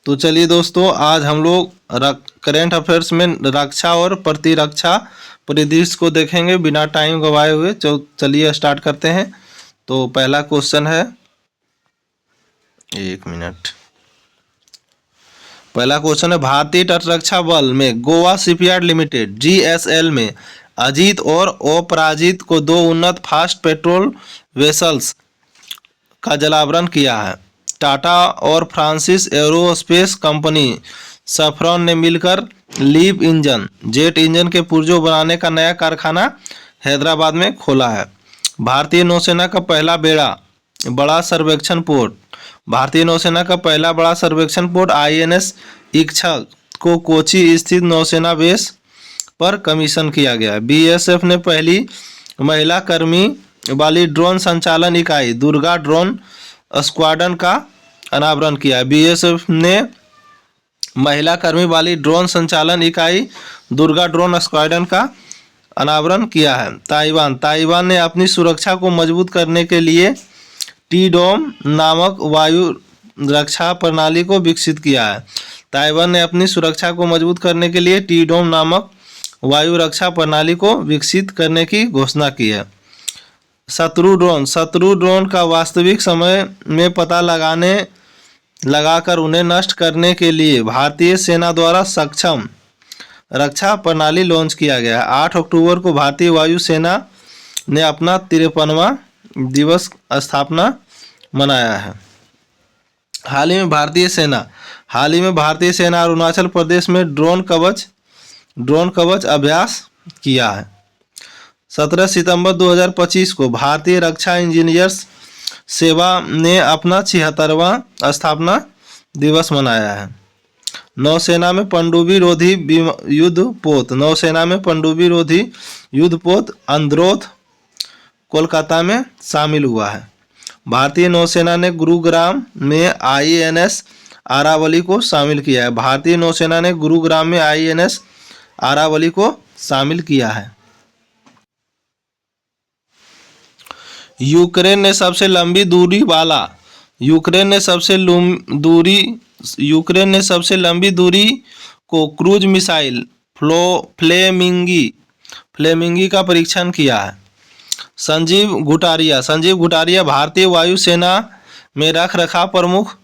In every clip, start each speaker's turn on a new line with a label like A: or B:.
A: तो चलिए दोस्तों, आज हम लोग करेंट अफेयर्स में रक्षा और प्रतिरक्षा परिदृश्य को देखेंगे बिना टाइम गवाए हुए। चलिए स्टार्ट करते हैं। तो पहला क्वेश्चन है, एक मिनट। पहला क्वेश्चन है, भारतीय तटरक्षा बल में गोवा शिपयार्ड लिमिटेड GSL में अजीत और अपराजित को 2 उन्नत फास्ट पेट्रोल वेसल्स का जलावरण किया है। टाटा और फ्रांसिस एरोस्पेस कंपनी सफ्रॉन ने मिलकर लीप इंजन जेट इंजन के पुर्जों बनाने का नया कारखाना हैदराबाद में खोला है। भारतीय नौसेना का पहला बड़ा सर्वेक्षण पोर्ट भारतीय नौसेना का पहला बड़ा सर्वेक्षण पोर्ट INS इच्छक को कोची स्थित नौसेना बेस पर कमीशन किया गया। BSF ने पहली महिला कर्मी वाली ड्रोन संचालन इकाई दुर्गा ड्रोन स्क्वाड्रन का अनावरण किया। BSF ने महिला कर्मी वाली ड्रोन संचालन इकाई दुर्गा ड्रोन स्क्वाड्रन का अनावरण किया है। ताइवान ने अपनी सुरक्षा को मजबूत करने के लिए टी-डोम नामक वायु रक्षा प्रणाली को विकसित किया है। ताइवान ने अपनी सुरक्षा को मजबूत करने के लिए टी-डोम नामक वायु रक्षा प्रणाली को विकसित करने की घोषणा की है। शत्रु ड्रोन का वास्तविक समय में पता लगाकर उन्हें नष्ट करने के लिए भारतीय सेना द्वारा सक्षम रक्षा प्रणाली लॉन्च किया गया है। 8 अक्टूबर को भारतीय वायु सेना ने अपना 53वां दिवस स्थापना मनाया है। हाल ही में भारतीय सेना अरुणाचल प्रदेश में ड्रोन कवच अभ्यास किया है। 17 सितंबर 2025 को भारतीय रक्षा इंजीनियर्स सेवा ने अपना 76वां स्थापना दिवस मनाया है। नौसेना में पनडुब्बी रोधी युद्धपोत अंद्रोथ कोलकाता में शामिल हुआ है। भारतीय नौसेना ने गुरुग्राम में INS अरावली को शामिल किया है। यूक्रेन ने सबसे लंबी दूरी को क्रूज मिसाइल फ्लेमिंगी का परीक्षण किया है। संजीव घुटारिया भारतीय वायु सेना में रखरखाव प्रमुख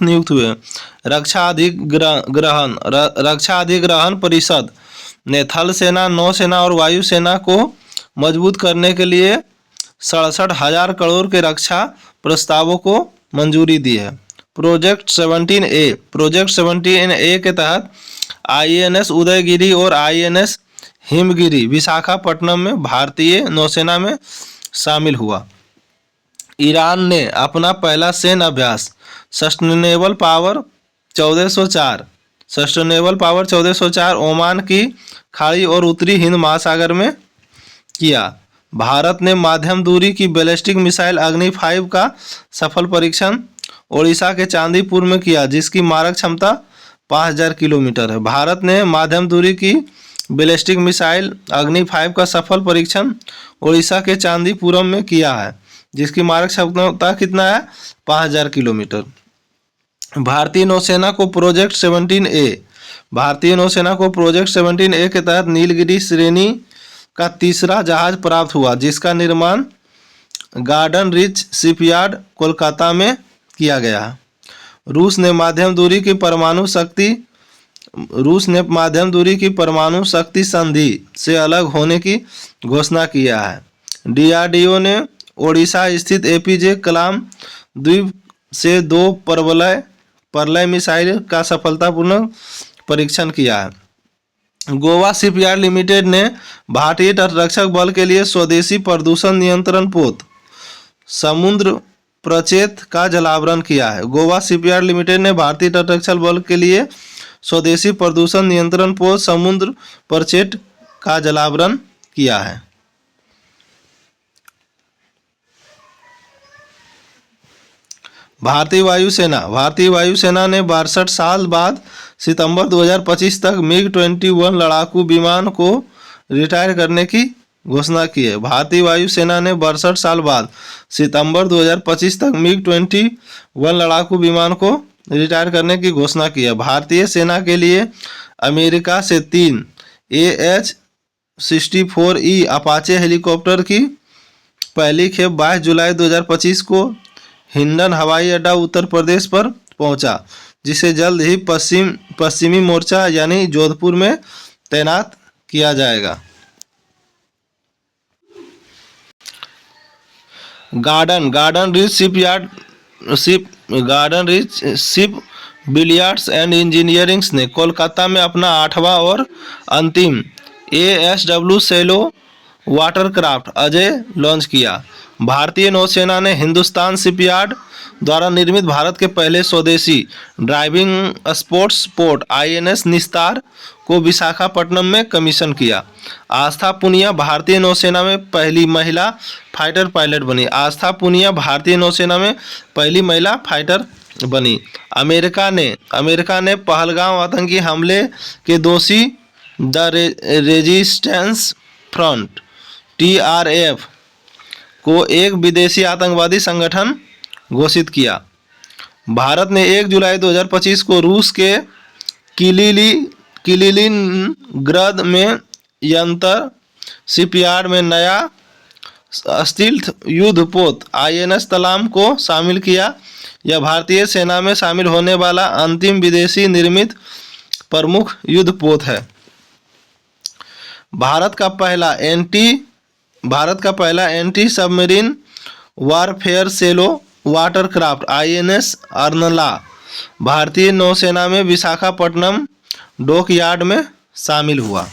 A: नियुक्त हुए। रक्षा अधिग्रहण परिषद ने थल सेना, नौसेना और वायु सेना को मजबूत करने के लिए 67,000 करोड़ के रक्षा प्रस्तावों को मंजूरी दी है। प्रोजेक्ट 17A के तहत INS उदयगिरी और INS हिमगिरी विशाखापट्टनम में भारतीय नौसेना में शामिल हुआ। ईरान ने अपना पहला सैन्य अभ्यास सस्टेनेबल पावर 1404 ओमान की खाड़ी और उत्तरी हिंद महासागर में किया। भारत ने मध्यम दूरी की बैलिस्टिक मिसाइल अग्नि 5 का सफल परीक्षण ओडिशा के चांदीपुर में किया, जिसकी मारक क्षमता 5000 किलोमीटर है। भारत ने मध्यम दूरी की बैलिस्टिक मिसाइल अग्नि 5 का सफल परीक्षण ओडिशा के चांदीपुरम में किया है, जिसकी मारक क्षमता कितना है? 5000 किलोमीटर। भारतीय नौसेना को प्रोजेक्ट 17A के तहत नीलगिरी श्रेणी का तीसरा जहाज प्राप्त हुआ, जिसका निर्माण गार्डन रिच शिपयार्ड कोलकाता में किया गया है। रूस ने मध्यम दूरी की परमाणु शक्ति संधि से अलग होने की घोषणा किया है। DRDO ने ओडिशा स्थित APJ कलाम द्वीप से 2 परलय मिसाइल का सफलतापूर्ण परीक्षण किया है। गोवा शिपयार्ड लिमिटेड ने भारतीय तटरक्षक बल के लिए स्वदेशी प्रदूषण नियंत्रण पोत समुद्र प्रचेत का जलावरण किया है। गोवा शिपयार्ड लिमिटेड ने भारतीय तटरक्षक बल के लिए स्वदेशी प्रदूषण नियंत्रण पोत समुद्र प्रचेत का जलावरण किया है। भारतीय वायु सेना ने 62 साल बाद सितंबर 2025 तक MiG-21 लड़ाकू विमान को रिटायर करने की घोषणा की है। भारतीय वायुसेना ने 62 साल बाद सितंबर 2025 तक मिग-21 लड़ाकू विमान को रिटायर करने की घोषणा की है। भारतीय सेना के लिए अमेरिका से 3 AH-64E अपाचे हेलीकॉप्टर की पहली खेप 22 जुलाई 2025 को हिंडन हवाई अड्डा उत्तर प्रदेश पर पहुंचा, जिसे जल्द ही पश्चिमी मोर्चा यानी जोधपुर में तैनात किया जाएगा। Garden reach ship billiards and engineering ने कोलकाता में अपना 8वां और अंतिम ASW सेलो वाटरक्राफ्ट अजय लॉन्च किया। भारतीय नौसेना ने हिंदुस्तान शिपयार्ड द्वारा निर्मित भारत के पहले स्वदेशी ड्राइविंग स्पोर्ट्स पोर्ट INS निस्तार को विशाखापट्टनम में कमीशन किया। आस्था पूनिया भारतीय नौसेना में पहली महिला फाइटर पायलट बनी। आस्था पूनिया भारतीय नौसेना में पहली महिला फाइटर बनी। अमेरिका ने पहलगाम आतंकी हमले के दोषी द रेजिस्टेंस फ्रंट TRF को एक विदेशी आतंकवादी संगठन घोषित किया। भारत ने 1 जुलाई 2025 को रूस के किलिनिनग्राद में यंत्र शिपयार्ड में नया स्टील्थ युद्धपोत INS तलाम को शामिल किया। यह भारतीय सेना में शामिल होने वाला अंतिम विदेशी निर्मित प्रमुख युद्धपोत है। भारत का पहला एंटी सबमरीन वारफेयर सेलो वाटरक्राफ्ट INS अर्नला भारतीय नौसेना में विशाखापट्टनम डॉकयार्ड में शामिल हुआ।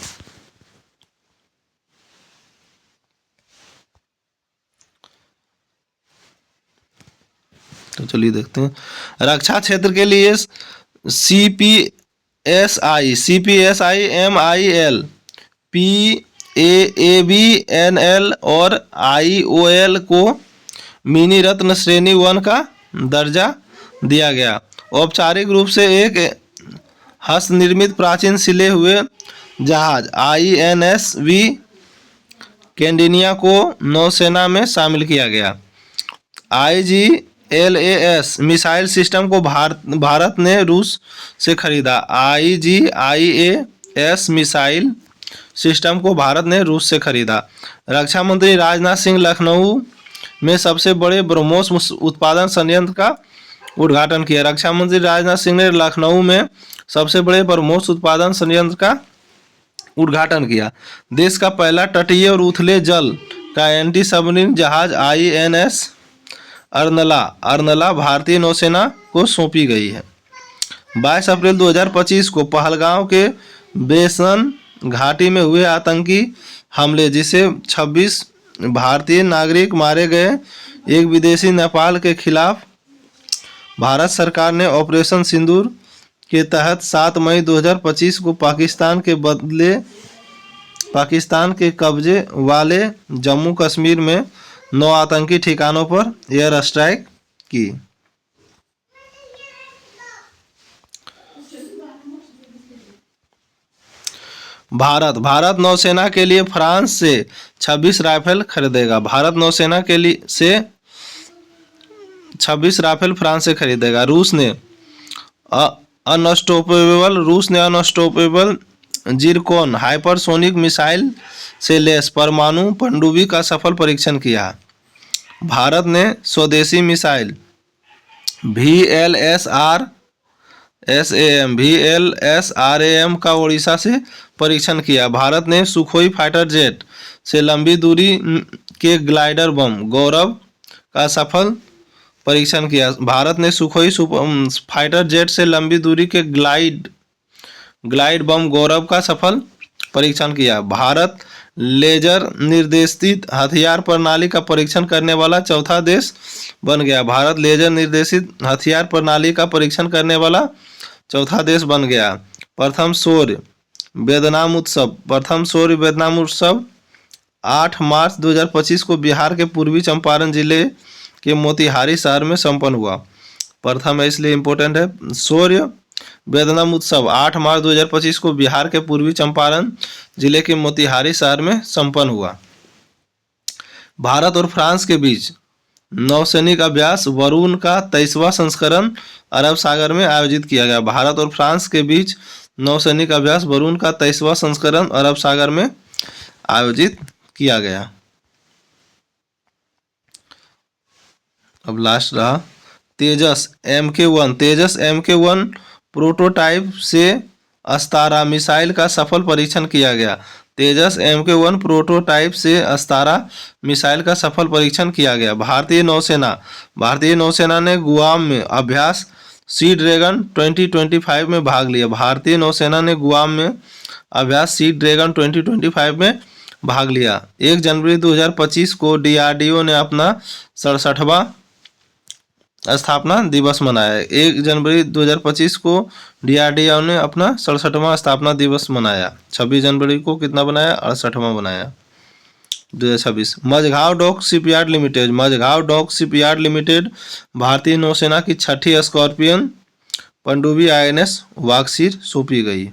A: तो चलिए देखते हैं। रक्षा क्षेत्र के लिए CPSI MIL PAABNL और IOL को मिनी रत्न श्रेणी 1 का दर्जा दिया गया। औपचारिक रूप से एक हस्तनिर्मित प्राचीन सिले हुए जहाज INSV कैंडिनिया को नौसेना में शामिल किया गया। IGLAS मिसाइल सिस्टम को भारत ने रूस से खरीदा। IGIAS मिसाइल सिस्टम को भारत ने रूस से खरीदा। रक्षा मंत्री राजनाथ सिंह लखनऊ में सबसे बड़े ब्रह्मोस उत्पादन संयंत्र का उद्घाटन किया। रक्षा मंत्री राजनाथ सिंह ने लखनऊ में सबसे बड़े ब्रह्मोस उत्पादन संयंत्र का उद्घाटन किया। देश का पहला तटीय और उथले जल का एंटी सबमरीन जहाज INS अर्नला भारतीय नौसेना को सौंपी गई है। 22 अप्रैल 2025 को पहलगाम के बेसन घाटी में हुए आतंकी हमले, जिसे 26 भारतीय नागरिक मारे गए, एक विदेशी नेपाल के खिलाफ भारत सरकार ने ऑपरेशन सिंदूर के तहत 7 मई 2025 को पाकिस्तान के कब्जे वाले जम्मू कश्मीर में 9 आतंकी ठिकानों पर एयर स्ट्राइक की। भारत नौसेना के लिए फ्रांस से 26 राइफल खरीदेगा। भारत नौसेना के लिए से 26 राइफल फ्रांस से खरीदेगा। रूस ने अनस्टॉपेबल जिरकॉन हाइपरसोनिक मिसाइल से लैस परमाणु पनडुब्बी का सफल परीक्षण किया। भारत ने स्वदेशी मिसाइल VLSRAM का ओडिशा से परीक्षण किया। भारत ने सुखोई फाइटर जेट से लंबी दूरी के ग्लाइडर बम गौरव का सफल परीक्षण किया। भारत ने सुखोई फाइटर जेट से लंबी दूरी के ग्लाइड बम गौरव का सफल परीक्षण किया। भारत लेजर निर्देशित हथियार प्रणाली का परीक्षण करने वाला चौथा देश बन गया। भारत लेजर निर्देशित हथियार प्रणाली का परीक्षण करने वाला चौथा देश बन गया। प्रथम शौर्य वेदनाम उत्सव 8 मार्च 2025 को बिहार के पूर्वी चंपारण जिले के मोतिहारी शहर में संपन्न हुआ। प्रथम है इसलिए इम्पोर्टेंट है। शौर्य वेदनाम उत्सव 8 मार्च 2025 को बिहार के पूर्वी चंपारण जिले के मोतिहारी शहर में संपन्न हुआ। भारत और फ्रांस के बीच नौसैनिक अभ्यास वरुण का 23वां संस्करण अरब सागर में आयोजित किया गया। भारत और फ्रांस के बीच नौसैनिक अभ्यास वरुण का 23वां संस्करण अरब सागर में आयोजित किया गया। अब लास्ट रहा तेजस MK1 प्रोटोटाइप से अस्तारा मिसाइल का सफल परीक्षण किया गया। तेजस MK1 प्रोटोटाइप से अस्तारा मिसाइल का सफल परीक्षण किया गया। भारतीय नौसेना ने गुआम में अभ्यास सी ड्रैगन 2025 में भाग लिया। भारतीय नौसेना ने गुआम में अभ्यास सी ड्रैगन 2025 में भाग लिया। 1 जनवरी 2025 को DRDO ने अपना 67वां स्थापना दिवस मनाया। 1 जनवरी 2025 को DRDO ने अपना 67वां स्थापना दिवस मनाया। 26 जनवरी को कितना बनाया? 68वां बनाया 2026। मझगांव डॉक शिपयार्ड लिमिटेड भारतीय नौसेना की 6ठी स्कॉर्पियन पनडुब्बी INS वागसीर सौंपी गई।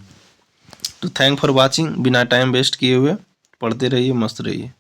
A: तो थैंक फॉर वॉचिंग। बिना टाइम वेस्ट किए हुए पढ़ते रहिए, मस्त रहिए।